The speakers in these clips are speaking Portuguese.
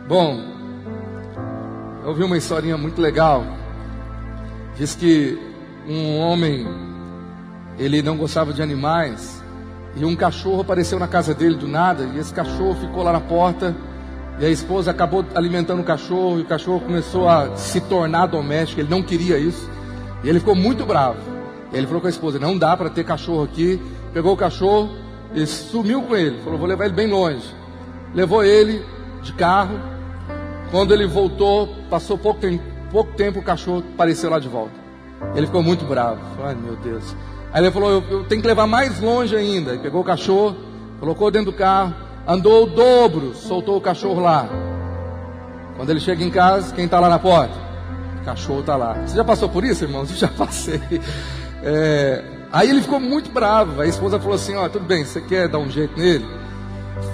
Bom, eu ouvi uma historinha muito legal. Diz que um homem, ele não gostava de animais, e um cachorro apareceu na casa dele do nada, e esse cachorro ficou lá na porta, e a esposa acabou alimentando o cachorro, e o cachorro começou a se tornar doméstico. Ele não queria isso, e ele ficou muito bravo. E ele falou com a esposa: não dá para ter cachorro aqui. Pegou o cachorro e sumiu com ele, falou: vou levar ele bem longe. Levou ele de carro. Quando ele voltou, passou pouco tempo, o cachorro apareceu lá de volta. Ele ficou muito bravo. Ai, meu Deus. Aí ele falou: eu tenho que levar mais longe ainda. Ele pegou o cachorro, colocou dentro do carro, andou o dobro, soltou o cachorro lá. Quando ele chega em casa, quem está lá na porta? O cachorro está lá. Você já passou por isso, irmãos? Eu já passei. Aí ele ficou muito bravo. A esposa falou assim: ó, tudo bem, você quer dar um jeito nele?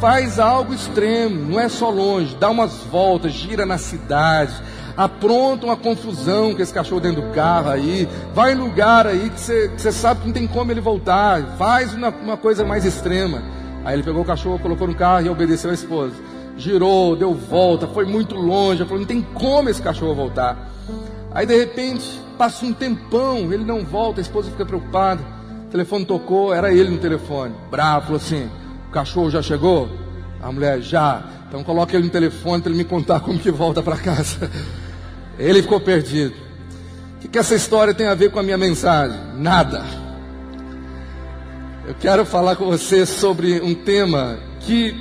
Faz algo extremo, não é só longe, dá umas voltas, gira na cidade, apronta uma confusão com esse cachorro dentro do carro aí, vai em lugar aí que você sabe que não tem como ele voltar, faz uma coisa mais extrema. Aí ele pegou o cachorro, colocou no carro e obedeceu a esposa. Girou, deu volta, foi muito longe. Falou: não tem como esse cachorro voltar. Aí de repente, passa um tempão, ele não volta, a esposa fica preocupada. O telefone tocou, era ele no telefone, bravo, falou assim: o cachorro já chegou? A mulher: já. Então coloca ele no telefone para ele me contar como que volta para casa. Ele ficou perdido. O que essa história tem a ver com a minha mensagem? Nada. Eu quero falar com você sobre um tema que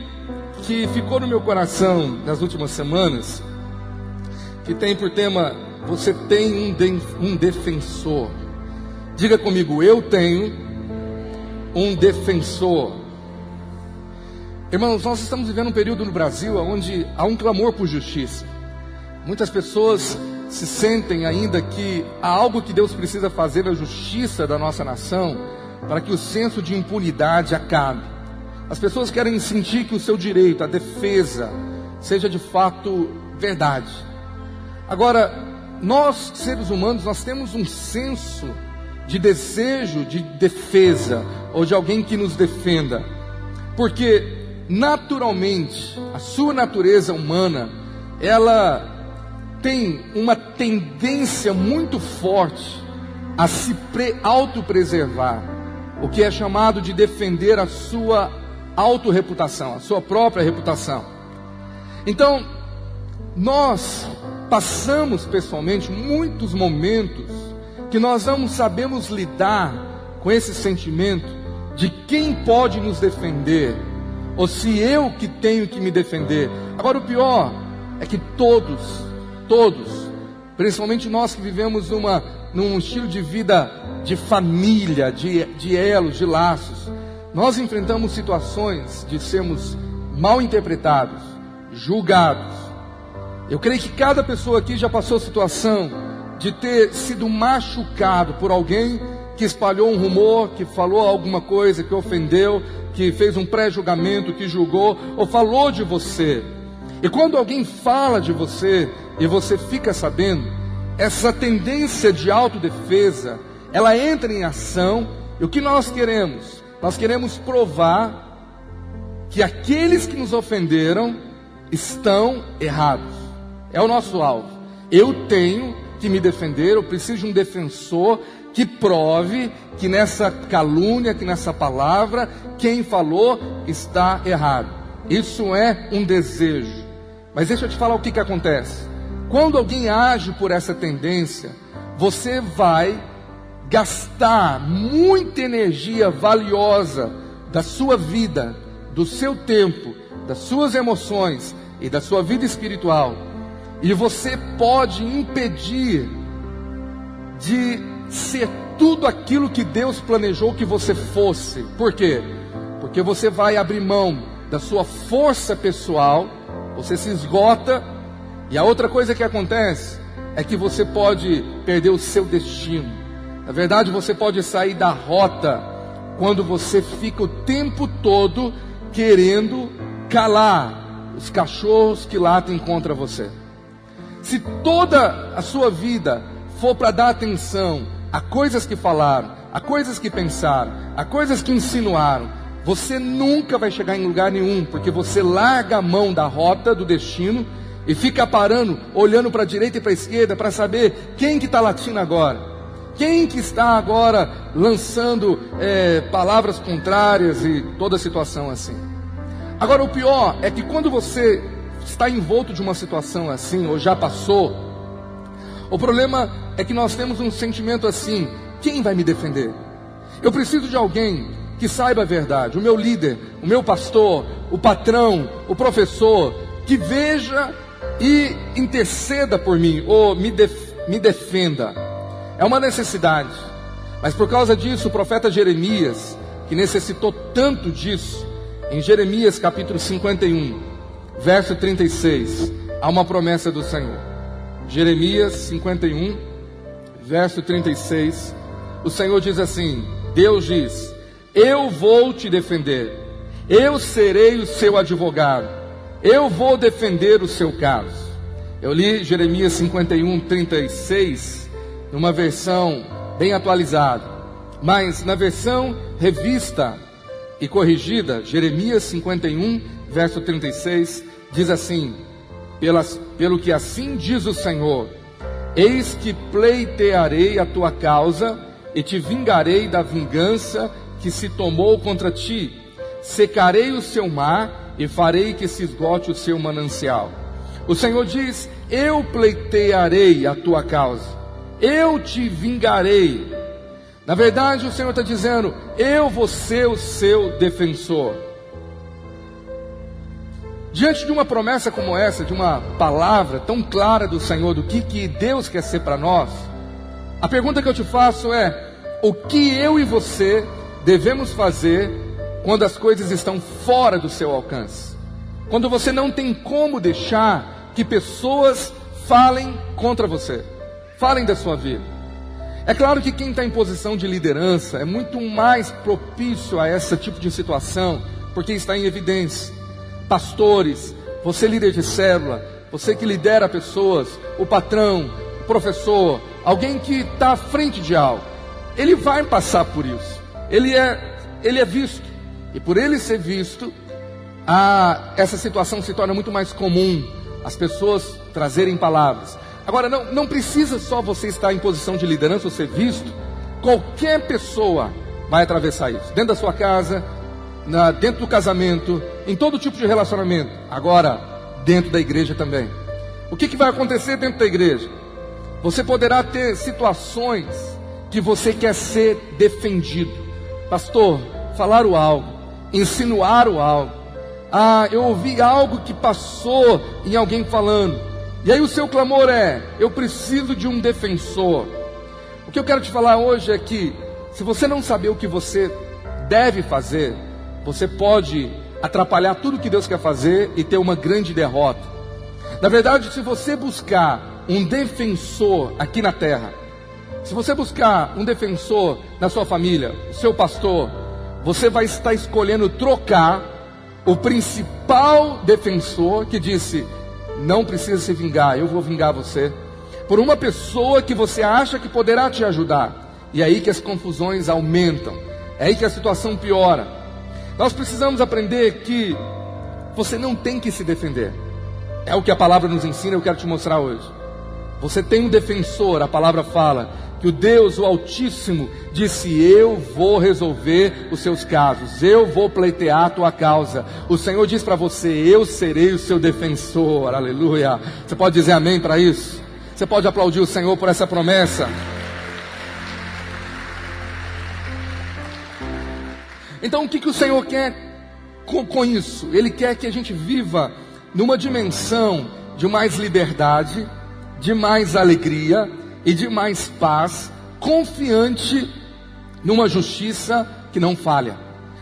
ficou no meu coração nas últimas semanas, que tem por tema: você tem um defensor. Diga comigo: eu tenho um defensor. Irmãos, nós estamos vivendo um período no Brasil onde há um clamor por justiça. Muitas pessoas se sentem ainda que há algo que Deus precisa fazer na justiça da nossa nação, para que o senso de impunidade acabe. As pessoas querem sentir que o seu direito à defesa seja de fato verdade. Agora, nós, seres humanos, nós temos um senso de desejo de defesa, ou de alguém que nos defenda, porque naturalmente, a sua natureza humana, ela tem uma tendência muito forte a se autopreservar, o que é chamado de defender a sua autorreputação, a sua própria reputação. Então, nós passamos pessoalmente muitos momentos que nós não sabemos lidar com esse sentimento de quem pode nos defender, ou se eu que tenho que me defender. Agora, o pior é que todos, principalmente nós que vivemos num estilo de vida de família, de elos, de laços, nós enfrentamos situações de sermos mal interpretados, julgados. Eu creio que cada pessoa aqui já passou a situação de ter sido machucado por alguém que espalhou um rumor, que falou alguma coisa, que ofendeu, que fez um pré-julgamento, que julgou, ou falou de você. E quando alguém fala de você, e você fica sabendo, essa tendência de autodefesa, ela entra em ação. E o que nós queremos? Nós queremos provar que aqueles que nos ofenderam estão errados. É o nosso alvo. Eu tenho que me defender, eu preciso de um defensor que prove que nessa calúnia, que nessa palavra, quem falou está errado. Isso é um desejo. Mas deixa eu te falar o que acontece. Quando alguém age por essa tendência, você vai gastar muita energia valiosa da sua vida, do seu tempo, das suas emoções e da sua vida espiritual. E você pode impedir de ser tudo aquilo que Deus planejou que você fosse. Por quê? Porque você vai abrir mão da sua força pessoal, você se esgota. E a outra coisa que acontece é que você pode perder o seu destino. Na verdade, você pode sair da rota quando você fica o tempo todo querendo calar os cachorros que latem contra você. Se toda a sua vida for para dar atenção a coisas que falaram, a coisas que pensaram, a coisas que insinuaram, você nunca vai chegar em lugar nenhum, porque você larga a mão da rota do destino e fica parando, olhando para a direita e para a esquerda para saber quem que está latindo agora, quem que está agora lançando palavras contrárias e toda a situação assim. Agora o pior é que quando você está envolto de uma situação assim, ou já passou, o problema é que nós temos um sentimento assim: quem vai me defender? Eu preciso de alguém que saiba a verdade, o meu líder, o meu pastor, o patrão, o professor, que veja e interceda por mim, ou me defenda. É uma necessidade. Mas por causa disso, o profeta Jeremias, que necessitou tanto disso, em Jeremias capítulo 51, verso 36, há uma promessa do Senhor. Jeremias 51, verso 36, o Senhor diz assim, Deus diz: eu vou te defender, eu serei o seu advogado, eu vou defender o seu caso. Eu li Jeremias 51, 36, numa versão bem atualizada, mas na versão revista e corrigida, Jeremias 51, verso 36, diz assim: pelo que assim diz o Senhor, eis que pleitearei a tua causa e te vingarei da vingança que se tomou contra ti, secarei o seu mar e farei que se esgote o seu manancial. O Senhor diz: eu pleitearei a tua causa, eu te vingarei. Na verdade, o Senhor está dizendo: eu vou ser o seu defensor. Diante de uma promessa como essa, de uma palavra tão clara do Senhor, do que Deus quer ser para nós, a pergunta que eu te faço é: o que eu e você devemos fazer quando as coisas estão fora do seu alcance? Quando você não tem como deixar que pessoas falem contra você, falem da sua vida. É claro que quem está em posição de liderança é muito mais propício a esse tipo de situação, porque está em evidência. Pastores, você líder de célula, você que lidera pessoas, o patrão, o professor, alguém que está à frente de algo, ele vai passar por isso. Ele é visto, e por ele ser visto, essa situação se torna muito mais comum, as pessoas trazerem palavras. Agora, não precisa só você estar em posição de liderança ou ser visto. Qualquer pessoa vai atravessar isso, dentro da sua casa, dentro do casamento, em todo tipo de relacionamento. Agora, dentro da igreja também. O que vai acontecer dentro da igreja? Você poderá ter situações que você quer ser defendido. Pastor, falaram algo, insinuaram algo. Eu ouvi algo que passou em alguém falando. E aí o seu clamor é: eu preciso de um defensor. O que eu quero te falar hoje é que, se você não saber o que você deve fazer, você pode atrapalhar tudo que Deus quer fazer e ter uma grande derrota. Na verdade, se você buscar um defensor aqui na terra, se você buscar um defensor na sua família, o seu pastor, você vai estar escolhendo trocar o principal defensor que disse: não precisa se vingar, eu vou vingar você, por uma pessoa que você acha que poderá te ajudar. E é aí que as confusões aumentam, é aí que a situação piora. Nós precisamos aprender que você não tem que se defender. É o que a palavra nos ensina, eu quero te mostrar hoje. Você tem um defensor, a palavra fala que o Deus, o Altíssimo, disse: eu vou resolver os seus casos, eu vou pleitear a tua causa. O Senhor diz para você: eu serei o seu defensor. Aleluia. Você pode dizer amém para isso? Você pode aplaudir o Senhor por essa promessa? Então o que o Senhor quer com isso? Ele quer que a gente viva numa dimensão de mais liberdade, de mais alegria e de mais paz, confiante numa justiça que não falha,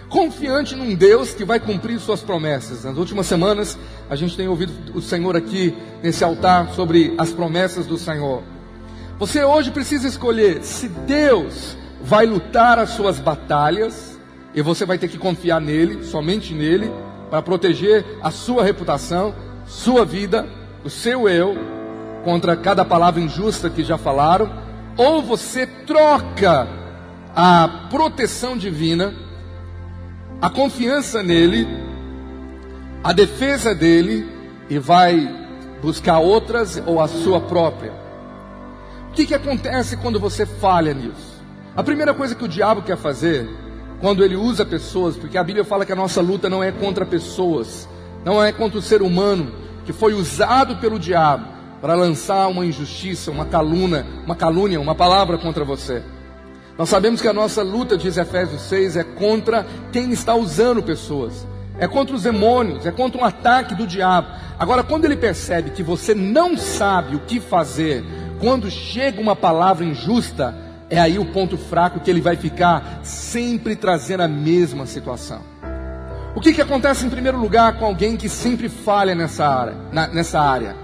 confiante num Deus que vai cumprir suas promessas. Nas últimas semanas a gente tem ouvido o Senhor aqui nesse altar sobre as promessas do Senhor. Você hoje precisa escolher se Deus vai lutar as suas batalhas, e você vai ter que confiar nele, somente nele, para proteger a sua reputação, sua vida, o seu eu, contra cada palavra injusta que já falaram. Ou você troca a proteção divina, a confiança nele, a defesa dele, e vai buscar outras ou a sua própria. O que acontece quando você falha nisso? A primeira coisa que o diabo quer fazer, quando ele usa pessoas, porque a Bíblia fala que a nossa luta não é contra pessoas, não é contra o ser humano, que foi usado pelo diabo para lançar uma injustiça, uma calúnia, uma palavra contra você. Nós sabemos que a nossa luta, diz Efésios 6, é contra quem está usando pessoas, é contra os demônios, é contra um ataque do diabo. Agora, quando ele percebe que você não sabe o que fazer, quando chega uma palavra injusta, é aí o ponto fraco que ele vai ficar sempre trazendo a mesma situação. O que acontece em primeiro lugar com alguém que sempre falha nessa área?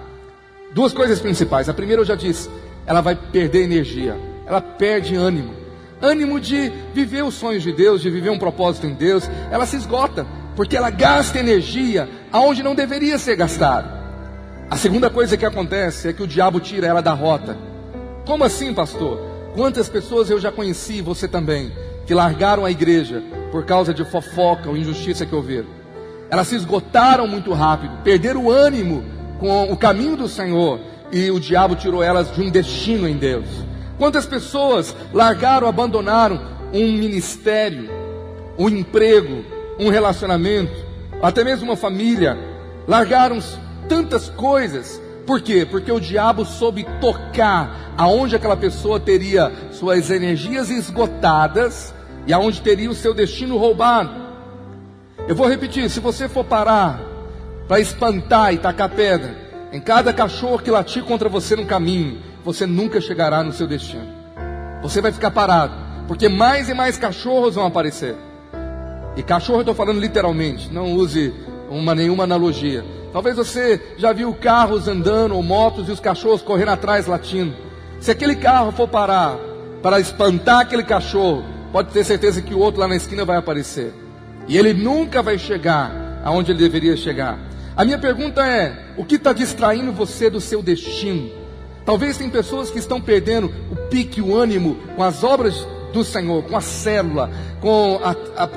Duas coisas principais. A primeira eu já disse, ela vai perder energia, ela perde ânimo. Ânimo de viver os sonhos de Deus, de viver um propósito em Deus. Ela se esgota, porque ela gasta energia aonde não deveria ser gastada. A segunda coisa que acontece é que o diabo tira ela da rota. Como assim, pastor? Quantas pessoas eu já conheci, você também, que largaram a igreja por causa de fofoca ou injustiça que ouviram. Elas se esgotaram muito rápido, perderam o ânimo com o caminho do Senhor, e o diabo tirou elas de um destino em Deus. Quantas pessoas largaram, abandonaram um ministério, um emprego, um relacionamento, até mesmo uma família, largaram tantas coisas. Por quê? Porque o diabo soube tocar aonde aquela pessoa teria suas energias esgotadas e aonde teria o seu destino roubado. Eu vou repetir, se você for parar para espantar e tacar pedra em cada cachorro que latir contra você no caminho, você nunca chegará no seu destino. Você vai ficar parado, porque mais e mais cachorros vão aparecer. E cachorro eu estou falando literalmente, não use nenhuma analogia. Talvez você já viu carros andando ou motos e os cachorros correndo atrás latindo. Se aquele carro for parar para espantar aquele cachorro, pode ter certeza que o outro lá na esquina vai aparecer. E ele nunca vai chegar aonde ele deveria chegar. A minha pergunta é, o que está distraindo você do seu destino? Talvez tem pessoas que estão perdendo o pique, o ânimo com as obras do Senhor, com a célula, com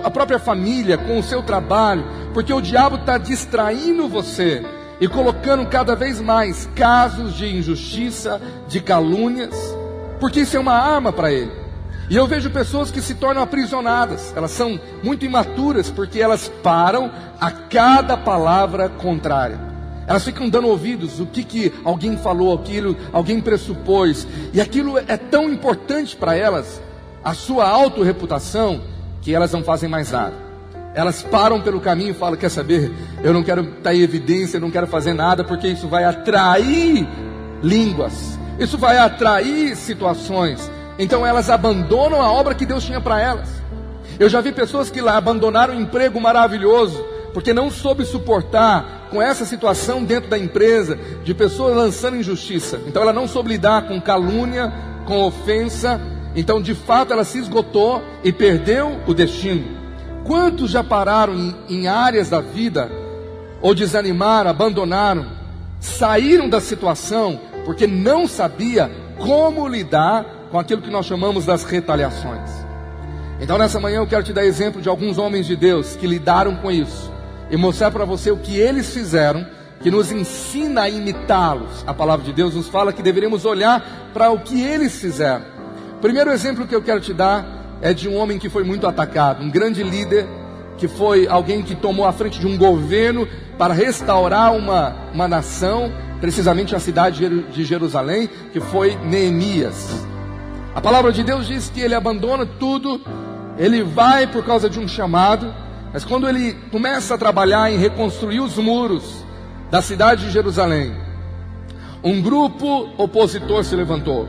a própria família, com o seu trabalho, porque o diabo está distraindo você e colocando cada vez mais casos de injustiça, de calúnias, porque isso é uma arma para ele. E eu vejo pessoas que se tornam aprisionadas, elas são muito imaturas, porque elas param a cada palavra contrária. Elas ficam dando ouvidos, o que alguém falou, aquilo, alguém pressupôs, e aquilo é tão importante para elas, a sua autorreputação, que elas não fazem mais nada. Elas param pelo caminho e falam, quer saber, eu não quero estar em evidência, eu não quero fazer nada, porque isso vai atrair línguas, isso vai atrair situações. Então elas abandonam a obra que Deus tinha para elas. Eu já vi pessoas que lá abandonaram um emprego maravilhoso, porque não soube suportar com essa situação dentro da empresa, de pessoas lançando injustiça. Então ela não soube lidar com calúnia, com ofensa. Então de fato ela se esgotou e perdeu o destino. Quantos já pararam em áreas da vida, ou desanimaram, abandonaram, saíram da situação, porque não sabia como lidar com aquilo que nós chamamos das retaliações. Então nessa manhã eu quero te dar exemplo de alguns homens de Deus que lidaram com isso, e mostrar para você o que eles fizeram, que nos ensina a imitá-los. A palavra de Deus nos fala que deveríamos olhar para o que eles fizeram. O primeiro exemplo que eu quero te dar é de um homem que foi muito atacado, um grande líder, que foi alguém que tomou a frente de um governo para restaurar uma nação, precisamente a cidade de Jerusalém, que foi Neemias. A palavra de Deus diz que ele abandona tudo, ele vai por causa de um chamado, mas quando ele começa a trabalhar em reconstruir os muros da cidade de Jerusalém, um grupo opositor se levantou.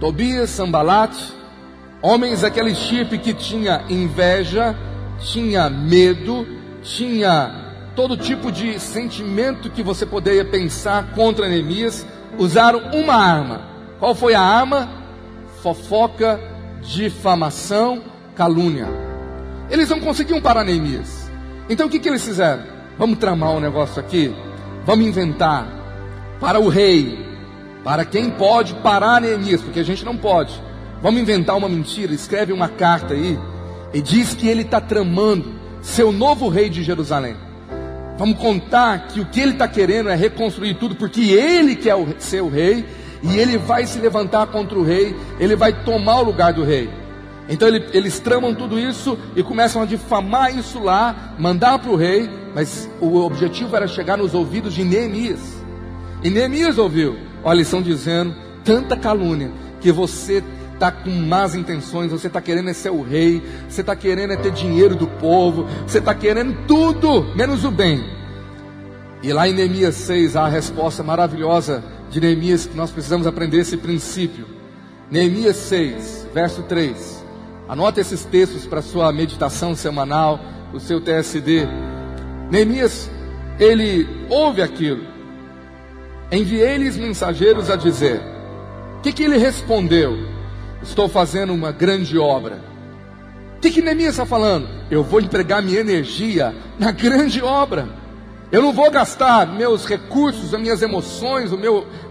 Tobias, Sanbalat, homens daquele tipo que tinha inveja, tinha medo, tinha todo tipo de sentimento que você poderia pensar contra Neemias, usaram uma arma. Qual foi a arma? Fofoca, difamação, calúnia. Eles não conseguiam parar Neemias. Então o que eles fizeram? Vamos tramar um negócio aqui, vamos inventar para o rei, para quem pode parar Neemias, porque a gente não pode. Vamos inventar uma mentira, escreve uma carta aí e diz que ele está tramando ser o novo rei de Jerusalém. Vamos contar que o que ele está querendo é reconstruir tudo, porque ele quer ser o rei, e ele vai se levantar contra o rei, ele vai tomar o lugar do rei. Então eles tramam tudo isso e começam a difamar isso lá, mandar para o rei, mas o objetivo era chegar nos ouvidos de Neemias. E Neemias ouviu: olha, eles estão dizendo tanta calúnia, que você está com más intenções, você está querendo ser o rei, você está querendo ter dinheiro do povo, você está querendo tudo, menos o bem. E lá em Neemias 6, há a resposta maravilhosa de Neemias, que nós precisamos aprender esse princípio. Neemias 6, verso 3. Anota esses textos para sua meditação semanal, o seu TSD. Neemias, ele ouve aquilo. Enviei-lhes mensageiros a dizer. O que ele respondeu? Estou fazendo uma grande obra. O que Neemias está falando? Eu vou empregar minha energia na grande obra. Eu não vou gastar meus recursos, as minhas emoções,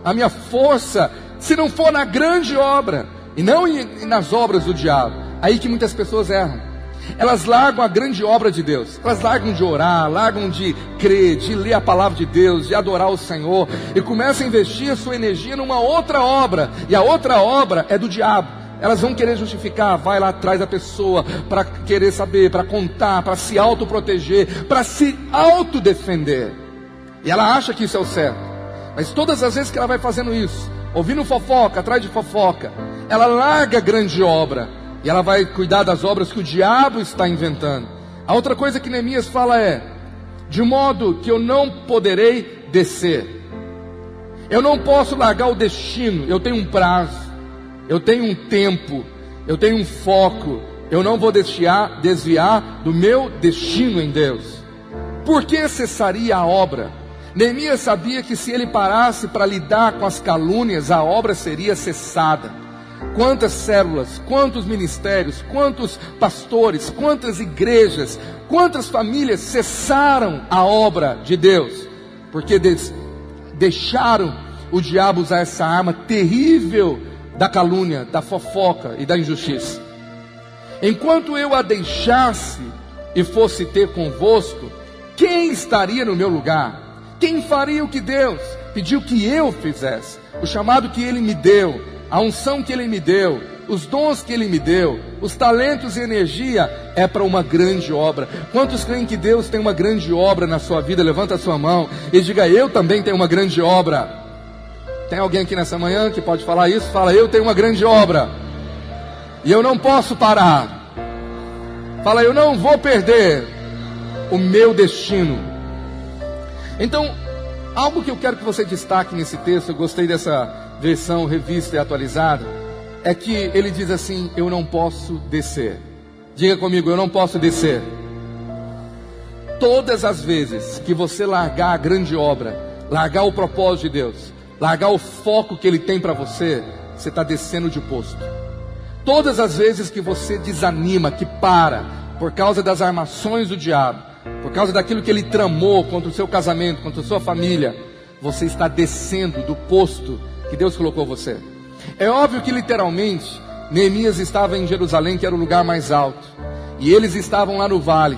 a minha força, se não for na grande obra, e não nas obras do diabo. Aí que muitas pessoas erram. Elas largam a grande obra de Deus, elas largam de orar, largam de crer, de ler a palavra de Deus, de adorar o Senhor, e começam a investir a sua energia numa outra obra, e a outra obra é do diabo. Elas vão querer justificar, vai lá atrás da pessoa, para querer saber, para contar, para se autoproteger, para se autodefender. E ela acha que isso é o certo. Mas todas as vezes que ela vai fazendo isso, ouvindo fofoca, atrás de fofoca, ela larga a grande obra, e ela vai cuidar das obras que o diabo está inventando. A outra coisa que Neemias fala é: de modo que eu não poderei descer. Eu não posso largar o destino, eu tenho um prazo. Eu tenho um tempo, eu tenho um foco, eu não vou desviar do meu destino em Deus. Por que cessaria a obra? Neemias sabia que se ele parasse para lidar com as calúnias, a obra seria cessada. Quantas células, quantos ministérios, quantos pastores, quantas igrejas, quantas famílias cessaram a obra de Deus, porque deixaram o diabo usar essa arma terrível da calúnia, da fofoca e da injustiça. Enquanto eu a deixasse e fosse ter convosco, quem estaria no meu lugar? Quem faria o que Deus pediu que eu fizesse? O chamado que Ele me deu, a unção que Ele me deu, os dons que Ele me deu, os talentos e energia, é para uma grande obra. Quantos creem que Deus tem uma grande obra na sua vida? Levanta a sua mão e diga: eu também tenho uma grande obra. Tem alguém aqui nessa manhã que pode falar isso? Fala: eu tenho uma grande obra e eu não posso parar. Fala: eu não vou perder o meu destino. Então, algo que eu quero que você destaque nesse texto, eu gostei dessa versão revista e atualizada, é que ele diz assim: eu não posso descer. Diga comigo: eu não posso descer. Todas as vezes que você largar a grande obra, largar o propósito de Deus, largar o foco que Ele tem para você, você está descendo de posto. Todas as vezes que você desanima, que para, por causa das armações do diabo, por causa daquilo que ele tramou contra o seu casamento, contra a sua família, você está descendo do posto que Deus colocou você. É óbvio que literalmente Neemias estava em Jerusalém, que era o lugar mais alto, e eles estavam lá no vale.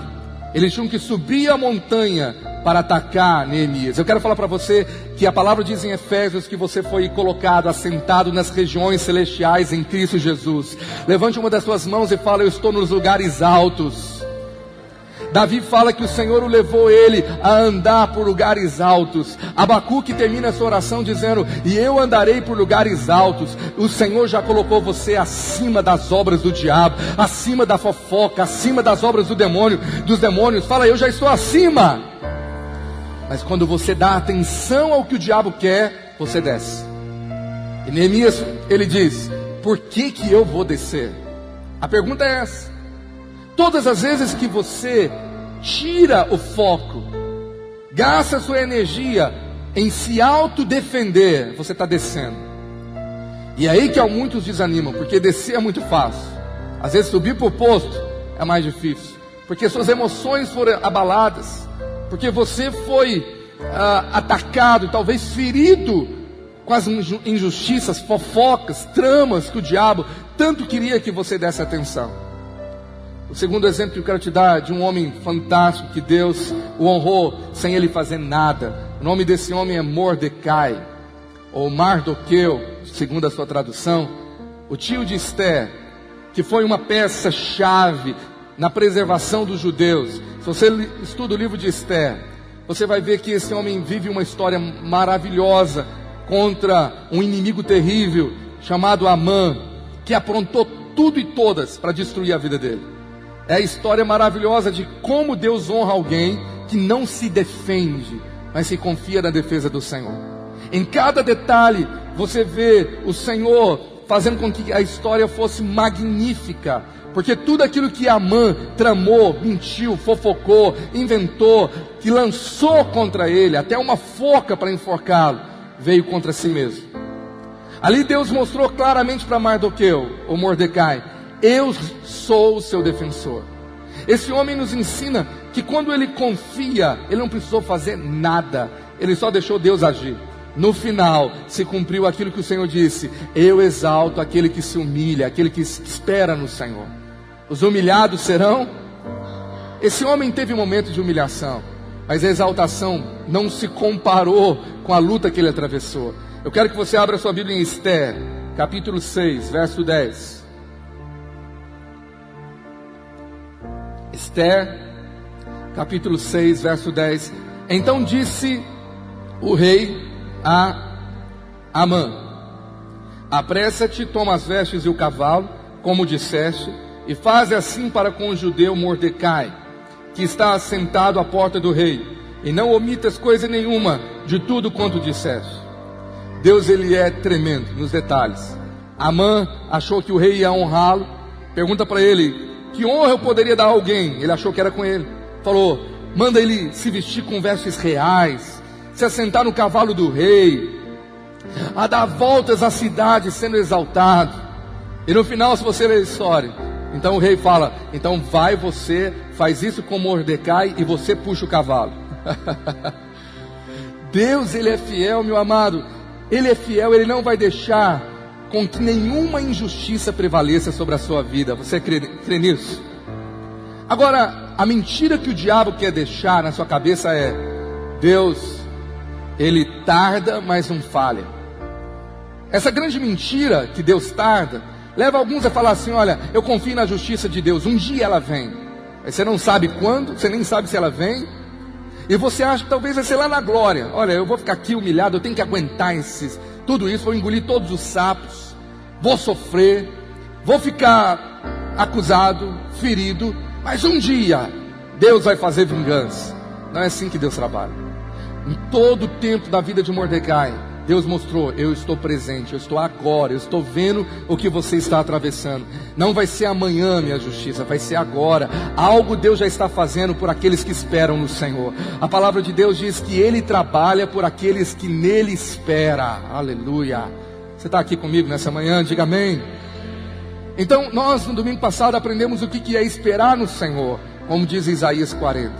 Eles tinham que subir a montanha para atacar Neemias. Eu quero falar para você que a palavra diz em Efésios que você foi colocado, assentado nas regiões celestiais em Cristo Jesus. Levante uma das suas mãos e fala: eu estou nos lugares altos. Davi fala que o Senhor o levou ele a andar por lugares altos. Abacuque termina a sua oração dizendo: e eu andarei por lugares altos. O Senhor já colocou você acima das obras do diabo, acima da fofoca, acima das obras dos demônios. Fala: eu já estou acima. Mas quando você dá atenção ao que o diabo quer, você desce. E Neemias, ele diz: por que eu vou descer? A pergunta é essa. Todas as vezes que você tira o foco, gasta sua energia em se autodefender, você está descendo. E é aí que muitos desanimam, porque descer é muito fácil. Às vezes subir para o posto é mais difícil, porque suas emoções foram abaladas, porque você foi atacado, talvez ferido com as injustiças, fofocas, tramas que o diabo tanto queria que você desse atenção. O segundo exemplo que eu quero te dar é de um homem fantástico que Deus o honrou sem ele fazer nada. O nome desse homem é Mordecai, ou Mardoqueu, segundo a sua tradução, o tio de Esther, que foi uma peça-chave na preservação dos judeus. Se você estuda o livro de Esther, você vai ver que esse homem vive uma história maravilhosa contra um inimigo terrível chamado Amã, que aprontou tudo e todas para destruir a vida dele. É a história maravilhosa de como Deus honra alguém que não se defende, mas se confia na defesa do Senhor. Em cada detalhe você vê o Senhor fazendo com que a história fosse magnífica, porque tudo aquilo que Amã tramou, mentiu, fofocou, inventou, que lançou contra ele, até uma forca para enforcá-lo, veio contra si mesmo. Ali Deus mostrou claramente para Mardoqueu, ou Mordecai: eu sou o seu defensor. Esse homem nos ensina que quando ele confia, ele não precisou fazer nada, ele só deixou Deus agir. No final, se cumpriu aquilo que o Senhor disse: eu exalto aquele que se humilha, aquele que espera no Senhor. Os humilhados serão... Esse homem teve um momento de humilhação, mas a exaltação não se comparou com a luta que ele atravessou. Eu quero que você abra sua Bíblia em Esther, capítulo 6, verso 10. Esther, capítulo 6, verso 10. Então disse o rei a Amã: apressa-te, toma as vestes e o cavalo, como disseste, e faze assim para com o judeu Mordecai, que está assentado à porta do rei, e não omitas coisa nenhuma de tudo quanto disseste. Deus, ele é tremendo nos detalhes. Amã achou que o rei ia honrá-lo. Pergunta para ele: que honra eu poderia dar a alguém? Ele achou que era com ele. Falou: manda ele se vestir com vestes reais, se assentar no cavalo do rei, a dar voltas à cidade sendo exaltado. E no final, se você ler a história, então o rei fala: então vai você, faz isso com Mordecai e você puxa o cavalo. Deus, ele é fiel, meu amado. Ele é fiel, ele não vai deixar com que nenhuma injustiça prevaleça sobre a sua vida. Você crê nisso? Agora, a mentira que o diabo quer deixar na sua cabeça é: Deus, ele tarda, mas não falha. Essa grande mentira que Deus tarda leva alguns a falar assim: olha, eu confio na justiça de Deus, um dia ela vem. Aí você não sabe quando, você nem sabe se ela vem, e você acha que talvez vai ser lá na glória. Olha, eu vou ficar aqui humilhado, eu tenho que aguentar tudo isso, vou engolir todos os sapos, vou sofrer, vou ficar acusado, ferido, mas um dia Deus vai fazer vingança. Não é assim que Deus trabalha. Em todo o tempo da vida de Mordecai, Deus mostrou: eu estou presente, eu estou agora, eu estou vendo o que você está atravessando. Não vai ser amanhã minha justiça, vai ser agora. Algo Deus já está fazendo por aqueles que esperam no Senhor. A palavra de Deus diz que Ele trabalha por aqueles que nele esperam. Aleluia. Você está aqui comigo nessa manhã? Diga amém. Então nós no domingo passado aprendemos o que é esperar no Senhor, como diz Isaías 40.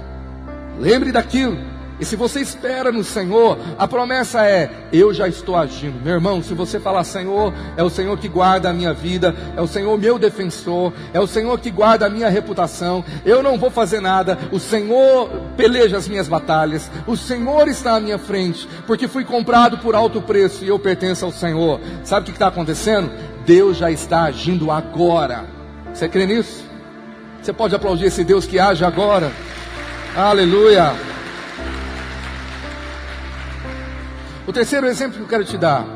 Lembre daquilo. E se você espera no Senhor, a promessa é: eu já estou agindo. Meu irmão, se você falar: Senhor, é o Senhor que guarda a minha vida, é o Senhor meu defensor, é o Senhor que guarda a minha reputação, eu não vou fazer nada, o Senhor peleja as minhas batalhas, o Senhor está à minha frente, porque fui comprado por alto preço e eu pertenço ao Senhor. Sabe o que está acontecendo? Deus já está agindo agora. Você crê nisso? Você pode aplaudir esse Deus que age agora? Aleluia. O terceiro exemplo que eu quero te dar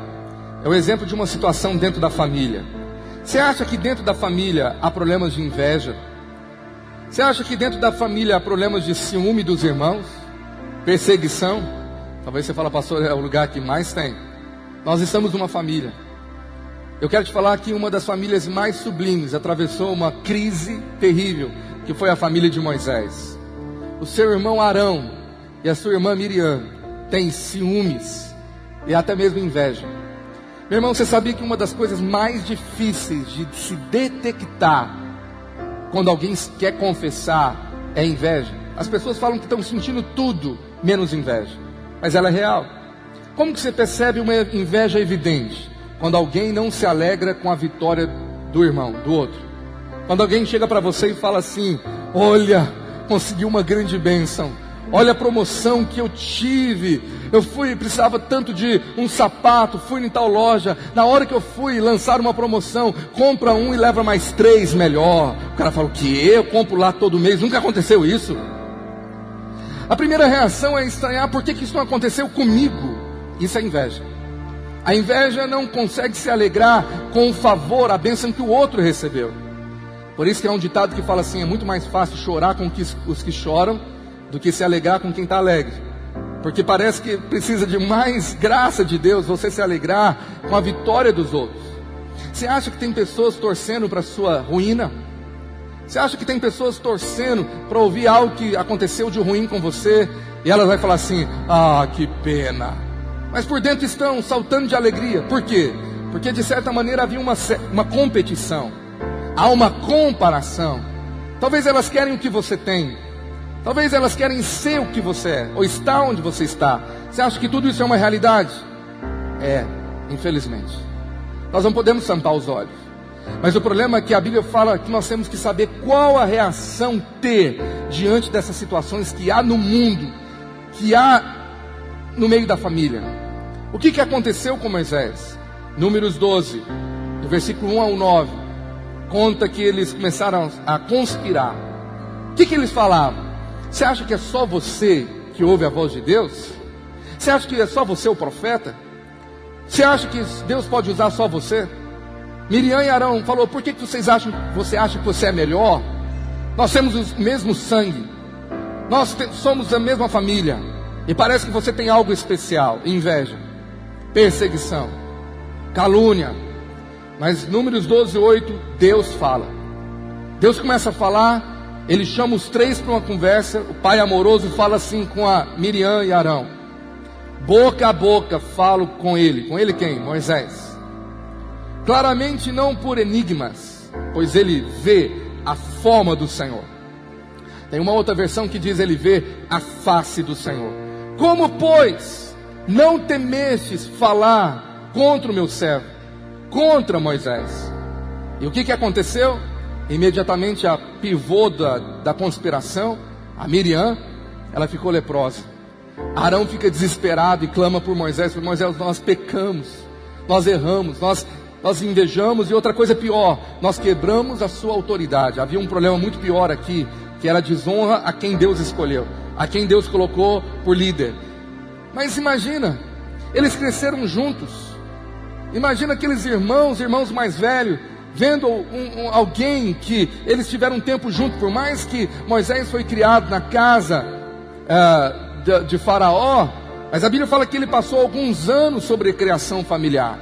é o exemplo de uma situação dentro da família. Você acha que dentro da família há problemas de inveja? Você acha que dentro da família há problemas de ciúme dos irmãos? Perseguição? Talvez você fale: pastor, é o lugar que mais tem. Nós estamos numa família. Eu quero te falar que uma das famílias mais sublimes atravessou uma crise terrível, que foi a família de Moisés. O seu irmão Arão e a sua irmã Miriam têm ciúmes e até mesmo inveja. Meu irmão, você sabia que uma das coisas mais difíceis de se detectar quando alguém quer confessar é inveja? As pessoas falam que estão sentindo tudo menos inveja, mas ela é real. Como que você percebe uma inveja evidente? Quando alguém não se alegra com a vitória do irmão, do outro. Quando alguém chega para você e fala assim: olha, consegui uma grande bênção, olha a promoção que eu tive, precisava tanto de um sapato, fui em tal loja, na hora que eu fui lançar uma promoção, compra um e leva mais 3 melhor. O cara fala: o quê? Eu compro lá todo mês, nunca aconteceu isso? A primeira reação é estranhar: por que isso não aconteceu comigo? Isso é inveja. A inveja não consegue se alegrar com o favor, a bênção que o outro recebeu. Por isso que há um ditado que fala assim: é muito mais fácil chorar com os que choram do que se alegrar com quem está alegre. Porque parece que precisa de mais graça de Deus você se alegrar com a vitória dos outros. Você acha que tem pessoas torcendo para a sua ruína? Você acha que tem pessoas torcendo para ouvir algo que aconteceu de ruim com você? E elas vão falar assim: ah, que pena. Mas por dentro estão saltando de alegria. Por quê? Porque de certa maneira havia uma competição. Há uma comparação. Talvez elas querem o que você tem. Talvez elas querem ser o que você é, ou estar onde você está. Você acha que tudo isso é uma realidade? É, infelizmente. Nós não podemos tampar os olhos. Mas o problema é que a Bíblia fala que nós temos que saber qual a reação ter diante dessas situações que há no mundo, que há no meio da família. O que aconteceu com Moisés? Números 12, do versículo 1 ao 9, conta que eles começaram a conspirar. O que eles falavam? Você acha que é só você que ouve a voz de Deus? Você acha que é só você o profeta? Você acha que Deus pode usar só você? Miriam e Arão falou: por que você acha que você é melhor? Nós temos o mesmo sangue, nós somos a mesma família, e parece que você tem algo especial. Inveja, perseguição, calúnia. Mas Números 12:8, Deus fala. Deus começa a falar, ele chama os 3 para uma conversa. O pai amoroso fala assim com a Miriam e Arão: boca a boca falo com ele. Com ele quem? Moisés. Claramente não por enigmas, pois ele vê a forma do Senhor. Tem uma outra versão que diz: ele vê a face do Senhor. Como, pois, não temestes falar contra o meu servo, contra Moisés? E o que aconteceu? Imediatamente a pivô da conspiração, a Miriam, ela ficou leprosa. Arão fica desesperado e clama por Moisés: Moisés, nós pecamos, nós erramos, nós invejamos, e outra coisa pior, nós quebramos a sua autoridade. Havia um problema muito pior aqui, que era a desonra a quem Deus escolheu, a quem Deus colocou por líder. Mas imagina, eles cresceram juntos. Imagina aqueles irmãos mais velhos, vendo alguém que eles tiveram um tempo junto. Por mais que Moisés foi criado na casa de Faraó, mas a Bíblia fala que ele passou alguns anos sobre criação familiar.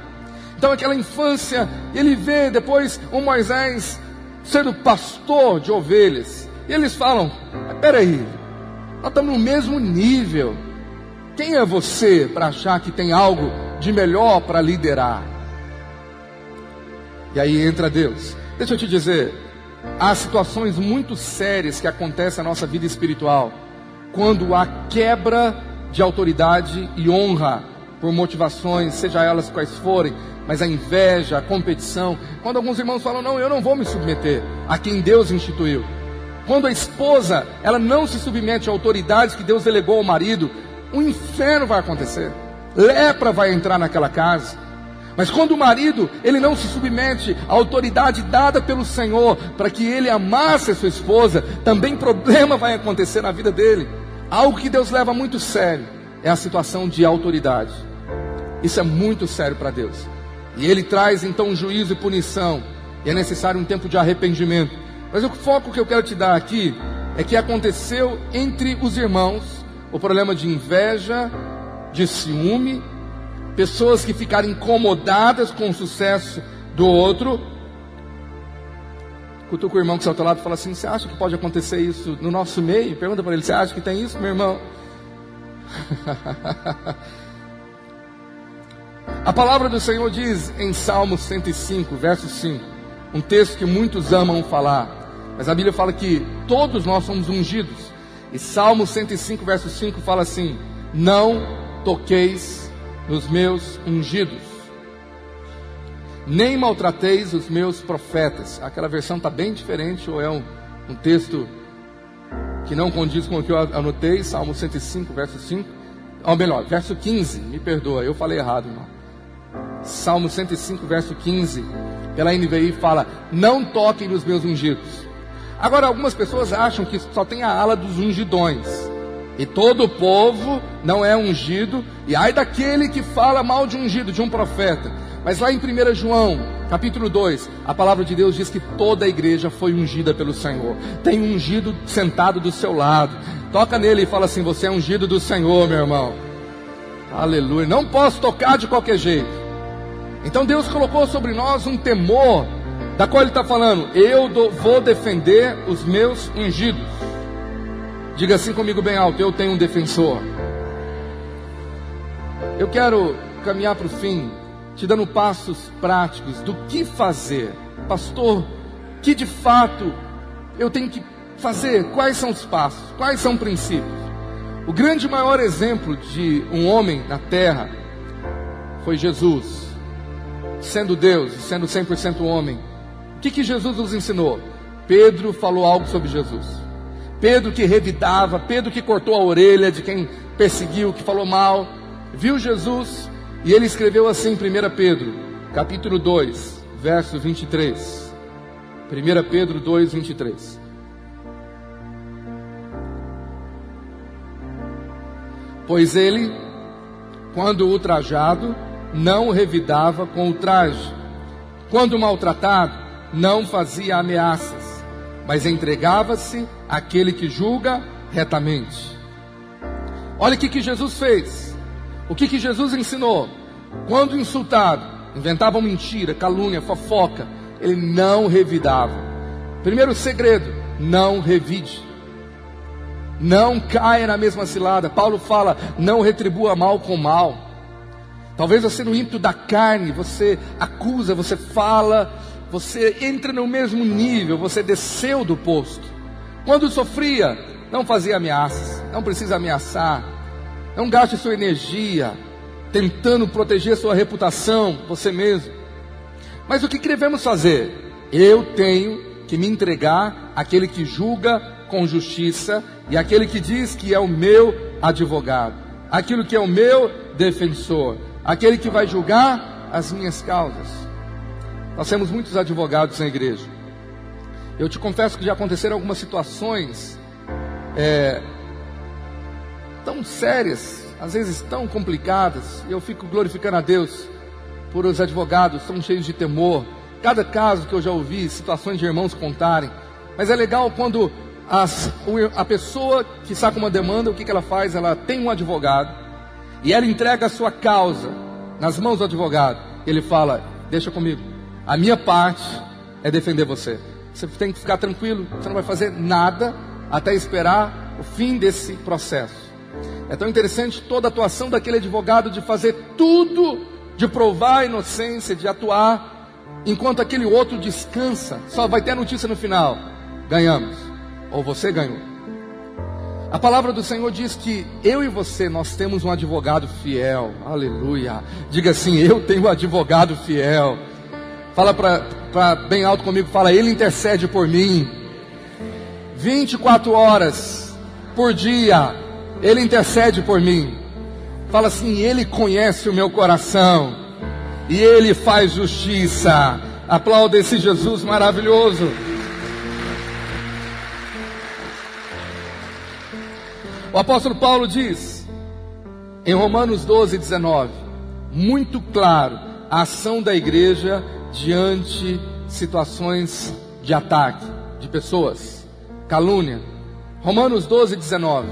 Então aquela infância, ele vê depois o Moisés sendo pastor de ovelhas. E eles falam: peraí, nós estamos no mesmo nível. Quem é você para achar que tem algo de melhor para liderar? E aí entra Deus. Deixa eu te dizer, há situações muito sérias que acontecem na nossa vida espiritual, quando há quebra de autoridade e honra por motivações, seja elas quais forem, mas a inveja, a competição. Quando alguns irmãos falam: não, eu não vou me submeter a quem Deus instituiu. Quando a esposa, ela não se submete à autoridade que Deus delegou ao marido, um inferno vai acontecer, lepra vai entrar naquela casa. Mas quando o marido, ele não se submete à autoridade dada pelo Senhor, para que ele amasse a sua esposa, também problema vai acontecer na vida dele. Algo que Deus leva muito sério é a situação de autoridade. Isso é muito sério para Deus. E Ele traz então juízo e punição, e é necessário um tempo de arrependimento. Mas o foco que eu quero te dar aqui é que aconteceu entre os irmãos o problema de inveja, de ciúme, pessoas que ficaram incomodadas com o sucesso do outro. Cutuca o irmão que está ao teu lado e fala assim: você acha que pode acontecer isso no nosso meio? Pergunta para ele: você acha que tem isso, meu irmão? A palavra do Senhor diz em Salmo 105, verso 5, um texto que muitos amam falar, mas a Bíblia fala que todos nós somos ungidos. E Salmo 105, verso 5 fala assim: não toqueis nos meus ungidos. nem maltrateis os meus profetas. Aquela versão está bem diferente, ou é um texto que não condiz com o que eu anotei. Salmo 105, verso 5. Ou melhor, verso 15, me perdoa, eu falei errado, irmão. Salmo 105, verso 15, pela NVI fala: não toquem nos meus ungidos. Agora, algumas pessoas acham que só tem a ala dos ungidões, e todo o povo não é ungido, e ai daquele que fala mal de ungido, de um profeta. Mas lá em 1 João, capítulo 2, a palavra de Deus diz que toda a igreja foi ungida pelo Senhor. Tem um ungido sentado do seu lado. Toca nele e fala assim: você é ungido do Senhor, meu irmão. Aleluia. Não posso tocar de qualquer jeito. Então Deus colocou sobre nós um temor, da qual Ele está falando: eu vou defender os meus ungidos. Diga assim comigo bem alto: eu tenho um defensor. Eu quero caminhar para o fim, te dando passos práticos do que fazer. Pastor, que de fato eu tenho que fazer? Quais são os passos? Quais são os princípios? O grande maior exemplo de um homem na terra foi Jesus. Sendo Deus e sendo 100% homem, o que Jesus nos ensinou? Pedro falou algo sobre Jesus. Pedro que revidava, Pedro que cortou a orelha de quem perseguiu, que falou mal, viu Jesus e ele escreveu assim em 1 Pedro, capítulo 2, verso 23. 1 Pedro 2, 23. Pois ele, quando ultrajado, não revidava com ultraje. Quando maltratado, não fazia ameaças, mas entregava-se àquele que julga retamente. Olha o que Jesus fez. O que Jesus ensinou? Quando insultado, inventavam mentira, calúnia, fofoca, ele não revidava. Primeiro segredo: não revide. Não caia na mesma cilada. Paulo fala: não retribua mal com mal. Talvez você, no ímpeto da carne, você acusa, você fala, você entra no mesmo nível, você desceu do posto. Quando sofria, não fazia ameaças. Não precisa ameaçar. Não gaste sua energia tentando proteger sua reputação, você mesmo. Mas o que devemos fazer? Eu tenho que me entregar àquele que julga com justiça e àquele que diz que é o meu advogado, aquilo que é o meu defensor, aquele que vai julgar as minhas causas. Nós temos muitos advogados na igreja. Eu te confesso que já aconteceram algumas situações tão sérias, às vezes tão complicadas, e eu fico glorificando a Deus por os advogados tão cheios de temor. Cada caso que eu já ouvi, situações de irmãos contarem. Mas é legal quando a pessoa que está com uma demanda, o que ela faz? Ela tem um advogado e ela entrega a sua causa nas mãos do advogado. Ele fala: deixa comigo, a minha parte é defender você. Você tem que ficar tranquilo, você não vai fazer nada até esperar o fim desse processo. É tão interessante toda a atuação daquele advogado de fazer tudo, de provar a inocência, de atuar, enquanto aquele outro descansa. Só vai ter a notícia no final: ganhamos, ou você ganhou. A palavra do Senhor diz que eu e você, nós temos um advogado fiel. Aleluia. Diga assim: eu tenho um advogado fiel. Fala para bem alto comigo, fala: ele intercede por mim 24 horas por dia. Ele intercede por mim. Fala assim: ele conhece o meu coração e ele faz justiça. Aplauda esse Jesus maravilhoso. O apóstolo Paulo diz em Romanos 12, 19, muito claro, a ação da igreja diante de situações de ataque, de pessoas, calúnia. Romanos 12, 19.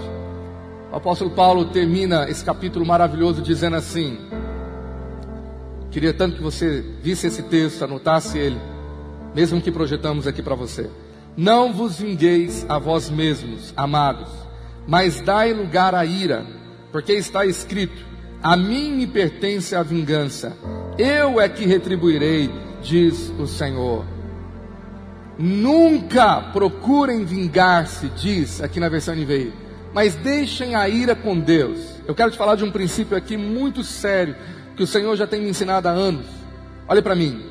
O apóstolo Paulo termina esse capítulo maravilhoso dizendo assim, queria tanto que você visse esse texto, anotasse ele, mesmo que projetamos aqui para você. Não vos vingueis a vós mesmos, amados, mas dai lugar à ira, porque está escrito: a mim me pertence a vingança, eu é que retribuirei, diz o Senhor. Nunca procurem vingar-se, diz aqui na versão NVI, mas deixem a ira com Deus. Eu quero te falar de um princípio aqui muito sério, que o Senhor já tem me ensinado há anos. Olha para mim,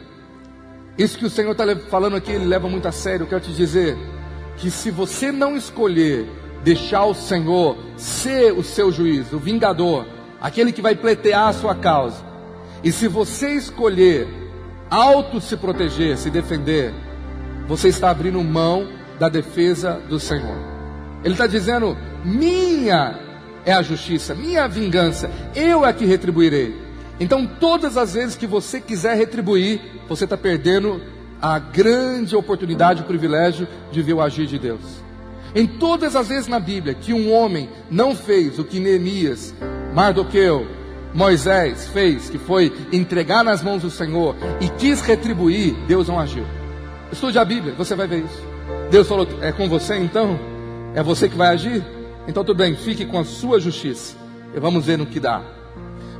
Isso que o Senhor está falando aqui, Ele leva muito a sério. Eu quero te dizer que se você não escolher deixar o Senhor ser o seu juiz, o vingador, aquele que vai pleitear a sua causa, e se você escolher se proteger, se defender, você está abrindo mão da defesa do Senhor. Ele está dizendo: minha é a justiça, minha é a vingança, eu é que retribuirei. Então todas as vezes que você quiser retribuir, você está perdendo a grande oportunidade, o privilégio de ver o agir de Deus. Em todas as vezes na Bíblia que um homem não fez o que Neemias, Mardoqueu, Moisés fez, que foi entregar nas mãos do Senhor e quis retribuir, Deus não agiu. Estude a Bíblia, você vai ver isso. Deus falou: é com você então? É você que vai agir? Então tudo bem, fique com a sua justiça e vamos ver no que dá.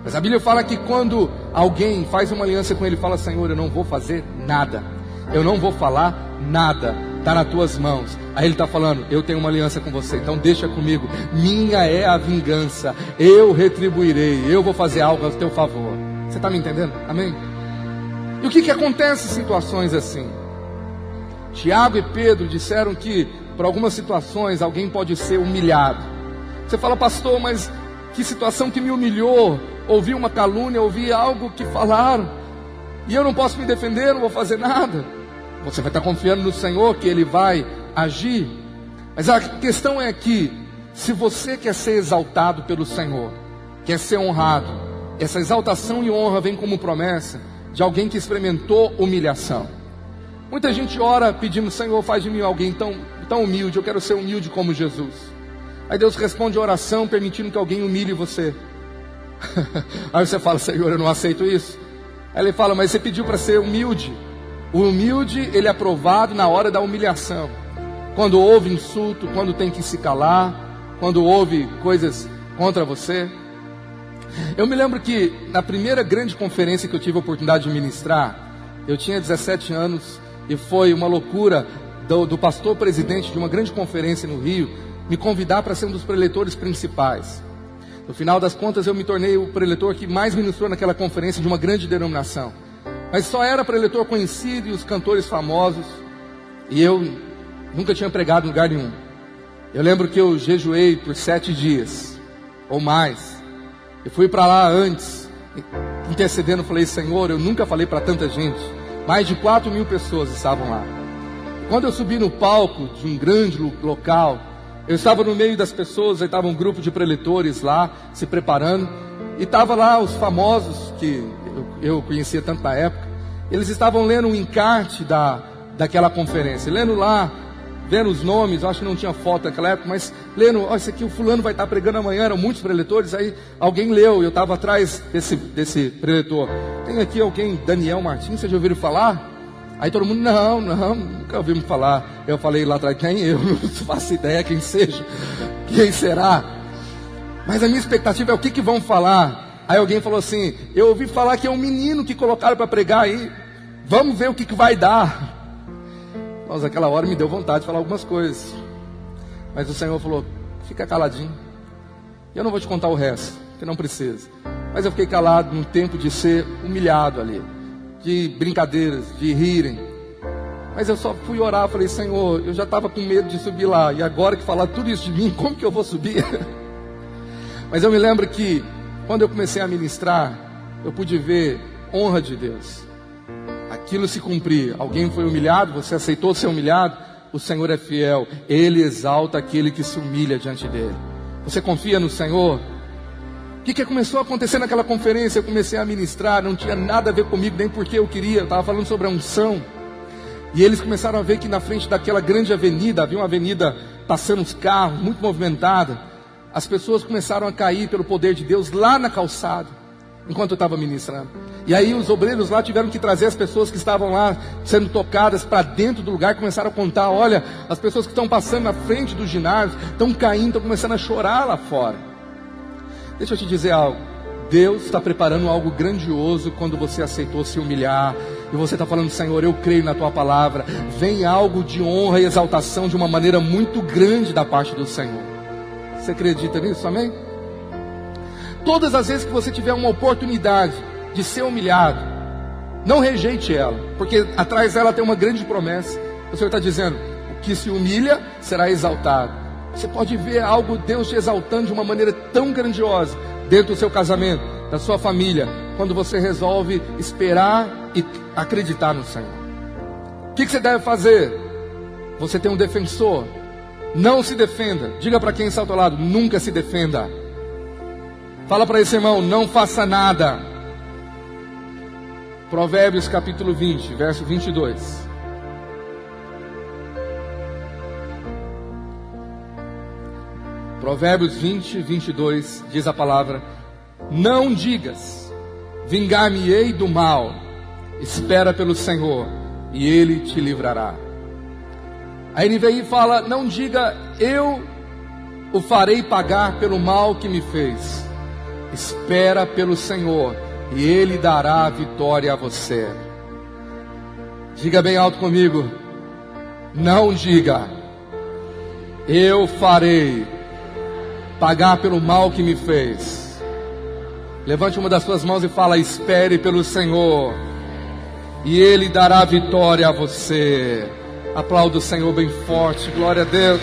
Mas a Bíblia fala que quando alguém faz uma aliança com Ele, fala: Senhor, eu não vou fazer nada, eu não vou falar nada, está nas tuas mãos. Aí Ele está falando: eu tenho uma aliança com você, então deixa comigo, minha é a vingança, eu retribuirei, eu vou fazer algo a teu favor. Você está me entendendo? Amém? E o que acontece em situações assim? Tiago e Pedro disseram que por algumas situações alguém pode ser humilhado. Você fala: pastor, mas que situação que me humilhou? Ouvi uma calúnia, ouvi algo que falaram, e eu não posso me defender, não vou fazer nada. Você vai estar confiando no Senhor que Ele vai agir. Mas a questão é que, se você quer ser exaltado pelo Senhor, quer ser honrado, essa exaltação e honra vem como promessa de alguém que experimentou humilhação. Muita gente ora pedindo: Senhor, faz de mim alguém tão humilde, eu quero ser humilde como Jesus. Aí Deus responde a oração permitindo que alguém humilhe você. Aí você fala: Senhor, eu não aceito isso. Aí Ele fala: mas você pediu para ser humilde. O humilde, ele é aprovado na hora da humilhação. Quando houve insulto, quando tem que se calar, quando houve coisas contra você. Eu me lembro que na primeira grande conferência que eu tive a oportunidade de ministrar, eu tinha 17 anos e foi uma loucura do pastor presidente de uma grande conferência no Rio me convidar para ser um dos preletores principais. No final das contas, eu me tornei o preletor que mais ministrou naquela conferência de uma grande denominação. Mas só era preletor conhecido e os cantores famosos, e eu nunca tinha pregado em lugar nenhum. Eu lembro que eu jejuei por 7 dias ou mais. Eu fui para lá antes, intercedendo, falei: Senhor, eu nunca falei para tanta gente. Mais de 4.000 pessoas estavam lá. Quando eu subi no palco de um grande local, eu estava no meio das pessoas, aí estava um grupo de preletores lá, se preparando, e estava lá os famosos, que eu conhecia tanto na época. Eles estavam lendo um encarte daquela conferência, lendo lá, vendo os nomes. Eu acho que não tinha foto naquela época, mas lendo: ó, esse aqui o fulano vai estar pregando amanhã. Eram muitos preletores. Aí alguém leu, eu estava atrás desse preletor: tem aqui alguém, Daniel Martins, vocês já ouviram falar? Aí todo mundo: não, nunca ouvimos falar. Eu falei lá atrás: quem? Eu não faço ideia quem seja, quem será. Mas a minha expectativa é o que vão falar. Aí alguém falou assim: eu ouvi falar que é um menino que colocaram para pregar aí, vamos ver o que vai dar. Nossa, aquela hora me deu vontade de falar algumas coisas, mas o Senhor falou: fica caladinho, eu não vou te contar o resto, porque não precisa. Mas eu fiquei calado no tempo de ser humilhado ali, de brincadeiras, de rirem. Mas eu só fui orar, falei: Senhor, eu já estava com medo de subir lá, e agora que falar tudo isso de mim, como que eu vou subir? Mas eu me lembro que quando eu comecei a ministrar, eu pude ver honra de Deus, aquilo se cumprir. Alguém foi humilhado, você aceitou ser humilhado, o Senhor é fiel, Ele exalta aquele que se humilha diante dEle. Você confia no Senhor? O que começou a acontecer naquela conferência? Eu comecei a ministrar, não tinha nada a ver comigo, nem porque eu queria. Eu estava falando sobre a unção, e eles começaram a ver que na frente daquela grande avenida, havia uma avenida passando os carros, muito movimentada. As pessoas começaram a cair pelo poder de Deus lá na calçada, enquanto eu estava ministrando. E aí os obreiros lá tiveram que trazer as pessoas que estavam lá sendo tocadas para dentro do lugar. Começaram a contar: olha, as pessoas que estão passando na frente do ginásio estão caindo, estão começando a chorar lá fora. Deixa eu te dizer algo: Deus está preparando algo grandioso quando você aceitou se humilhar, e você está falando: Senhor, eu creio na Tua palavra. Vem algo de honra e exaltação de uma maneira muito grande da parte do Senhor. Você acredita nisso? Amém? Todas as vezes que você tiver uma oportunidade de ser humilhado, Não rejeite ela, porque atrás dela tem uma grande promessa. O Senhor está dizendo: o que se humilha será exaltado. Você pode ver algo, Deus te exaltando de uma maneira tão grandiosa dentro do seu casamento, da sua família, quando você resolve esperar e acreditar no Senhor. O que você deve fazer? Você tem um defensor. Não se defenda. Diga para quem está ao teu lado: nunca se defenda. Fala para esse irmão: não faça nada. Provérbios capítulo 20, verso 22. Provérbios 20, 22 diz a palavra: não digas, vingar-me-ei do mal. Espera pelo Senhor e Ele te livrará. A NVI fala: não diga, eu o farei pagar pelo mal que me fez. Espera pelo Senhor e Ele dará a vitória a você. Diga bem alto comigo: não diga, eu farei pagar pelo mal que me fez. Levante uma das suas mãos e fala: espere pelo Senhor e Ele dará a vitória a você. Aplauda o Senhor bem forte. Glória a Deus.